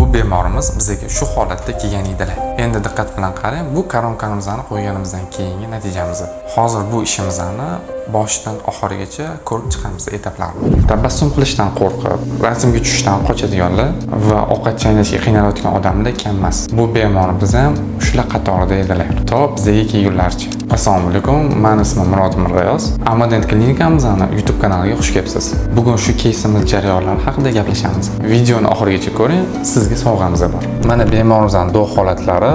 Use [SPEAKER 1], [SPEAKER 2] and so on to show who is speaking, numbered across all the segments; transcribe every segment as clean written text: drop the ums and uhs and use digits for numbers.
[SPEAKER 1] Bu bemorimiz bizga shu holatda kelgan edilar. Endi diqqat bilan qarang, bu koronkamizni qo'yganimizdan keyingi natijamiz. Hozir bu ishimizni boshidan oxirigacha ko'rib chiqamiz etaplarni. Tabassum qilishdan qo'rqib, rasmga tushishdan qochadiganlar va ovqat chaynashga qiynalayotgan odamlar kam emas. Bu bemorimiz ham shular qatorida edilar. To bizga kelgunlarcha. Assalomu alaykum, men ismim Murod Mirzayoz. Amadent klinikamizning YouTube kanaliga xush kelibsiz. Bugun shu keysimiz jarayonlari haqida gaplashamiz. Videoni oxirigacha ko'ring, sizga sovg'amiz bor. Mana bemorimizning do holatlari.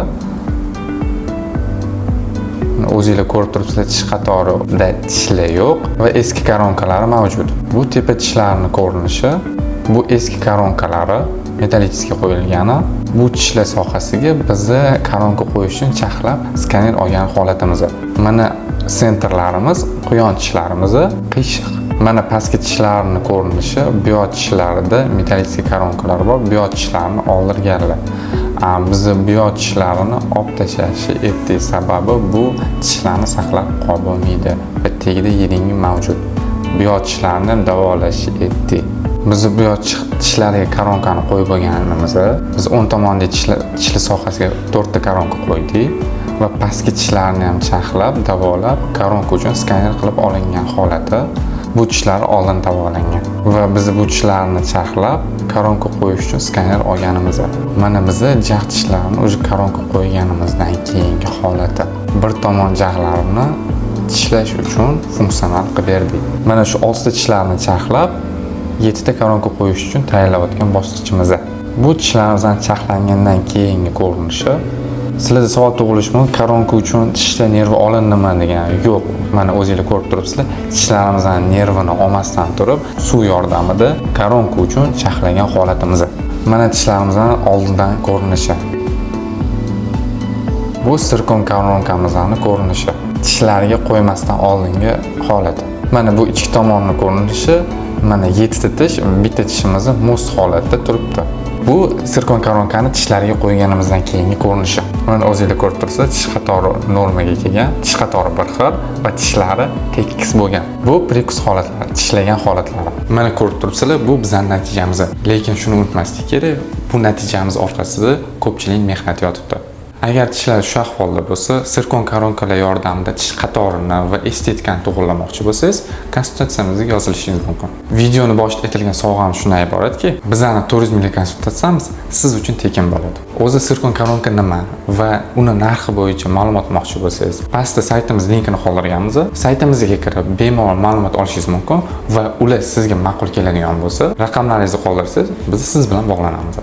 [SPEAKER 1] O'zingizlar ko'rib turibsizlar, tish qatorida tishlar yo'q va eski koronkalari mavjud. Bu tepa tishlarning ko'rinishi, bu eski koronkalari metallический qo'yilgani. Bu tishlar sohasiga bizni koronka qo'yish uchun chaqlab skaner olgan holatimiz. Mana sentrlarimiz, quyon tishlarimiz qiyshiq. Mana pastki tishlarning ko'rinishi, buyoq tishlarida metallический koronkalar bor, buyoq tishlarni oldirganlar. Bizni buyoq tishlarini olib tashlashi etdi sababi bu tishlarni saqlab qolmaydi va tagida yiringi mavjud. Buyoq tishlarni davolash etdi. Biz buyoq tishlariga koronkani qo'yib bo'lganimizda, biz o'ng tomondagi tishlar sohasiga 4 ta koronka qo'ydik va pastki tishlarni ham chaqlab, davolab, koronka uchun skaner qilib olingan holati. Bu tishlar oldin davolangan va biz bu tishlarni chaqlab, koronka qo'yish uchun skaner olganimiz. Mana biz jag' tishlarni o'zi koronka qo'yganimizdan keyingi holati. Bir tomon jag'larini tishlash uchun funksional qilib berdik. Mana shu olti tishlarni chaqlab 7 ta koronka qo'yish uchun tayyorlayotgan bosqichimiz. Bu tishlarimizdan chaqlangandan keyingi ko'rinishi. Sizlarda savol tug'ilishi mumkin, koronka uchun tishda nervi olindimi degan. Yo'q, mana o'zingizlar ko'rib turibsizlar, tishlarimizdan nervini olmasdan turib, suv yordamida koronka uchun chaqlagan holatimiz. Mana tishlarimizdan oldindan ko'rinishi. Bu sirkon koronkamizning ko'rinishi. Tishlariga qo'ymasdan oldingi holati. Mana bu ichki tomonning ko'rinishi. Mana 7 ta tish, bitta tishimiz must holatda turibdi. Bu sirkon koronkani tishlariga qo'yganimizdan keyingi ko'rinishi. Mana o'zingizlar ko'rib turibsizlar, tish qatori normaga kelgan, tish qatori bir xil va tishlari tekis bo'lgan. Bu prekus holatlari, tishlagan holatlari. Mana ko'rib turibsizlar, bu bizning natijamiz. Lekin shuni unutmaslik kerak, bu natijamiz orqasida ko'pchilik mehnat yotibdi. Agar tishlar shu ahvolda bo'lsa, sirkon koronkalar yordamida tish qatorini va estetikani to'g'irlamoqchi bo'lsangiz, konsultatsiyamizga yozilishingiz mumkin. Videoni boshida aytilgan sovg'am shundan iboratki, bizning 400 ml konsultatsiyamiz siz uchun tekin bo'ladi. O'zi sirkon koronka nima va uni narxi bo'yicha ma'lumot olmoqchi bo'lsangiz, pastda saytimiz linkini qoldirganmiz. Saytimizga kirib bemalol ma'lumot olishingiz mumkin va ular sizga ma'qul keladigan bo'lsa, raqamlaringizni qoldirsangiz, biz siz bilan bog'lanamiz.